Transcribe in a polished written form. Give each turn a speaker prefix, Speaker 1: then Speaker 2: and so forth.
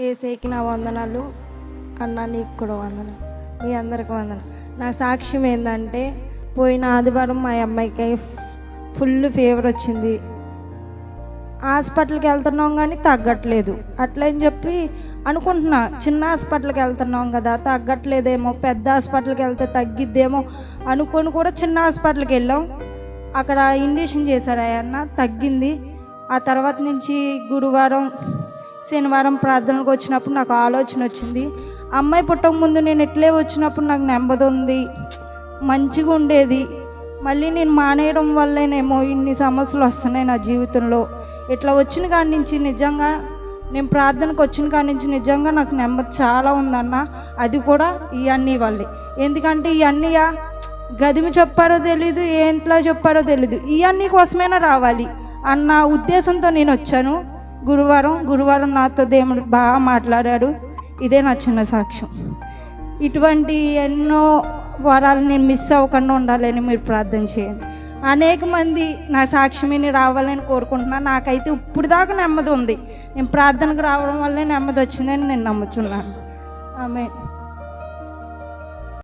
Speaker 1: ఏసైకి నా వందనాలు. అన్న నీకు కూడా వందనాలు, మీ అందరికి వందనాలు. నా సాక్ష్యం ఏంటంటే, పోయిన ఆదివారం మా అమ్మాయికి ఫుల్ ఫీవర్ వచ్చింది. హాస్పిటల్కి వెళ్తున్నాం కానీ తగ్గట్లేదు. అట్లని చెప్పి అనుకుంటున్నా, చిన్న హాస్పిటల్కి వెళ్తున్నాం కదా, తగ్గట్లేదేమో, పెద్ద హాస్పిటల్కి వెళ్తే తగ్గిద్దేమో అనుకొని కూడా చిన్న హాస్పిటల్కి వెళ్ళాం. అక్కడ ఇంజెక్షన్ చేశారు అన్న, తగ్గింది. ఆ తర్వాత నుంచి గురువారం శనివారం ప్రార్థనకు వచ్చినప్పుడు నాకు ఆలోచన వచ్చింది, అమ్మాయి పుట్టక ముందు నేను ఇట్లే వచ్చినప్పుడు నాకు నెమ్మది ఉంది, మంచిగా ఉండేది. మళ్ళీ నేను మానేయడం వల్లేనేమో ఇన్ని సమస్యలు వస్తున్నాయి నా జీవితంలో. ఇట్లా వచ్చిన కాడి నుంచి నిజంగా నేను ప్రార్థనకు వచ్చిన కాడి నుంచి నిజంగా నాకు నెమ్మది చాలా ఉందన్న. అది కూడా ఇవన్నీ వల్లే. ఎందుకంటే ఇవన్నీ గదిమి చెప్పారో తెలీదు, ఏంట్లో చెప్పారో తెలీదు, ఇవన్నీ కోసమైనా రావాలి అన్న ఉద్దేశంతో నేను వచ్చాను. గురువారం నాతో దేవుడు బాగా మాట్లాడాడు. ఇదే నా చిన్న సాక్ష్యం. ఇటువంటి ఎన్నో వరాలు నేను మిస్ అవ్వకుండా ఉండాలని మీరు ప్రార్థన చేయండి. అనేక మంది నా సాక్ష్యాన్ని రావాలని కోరుకుంటున్నాను. నాకైతే ఇప్పుడు దాకా నెమ్మది ఉంది. నేను ప్రార్థనకు రావడం వల్లే నెమ్మది వచ్చిందని నేను నమ్ముతున్నాను. ఆమేన్.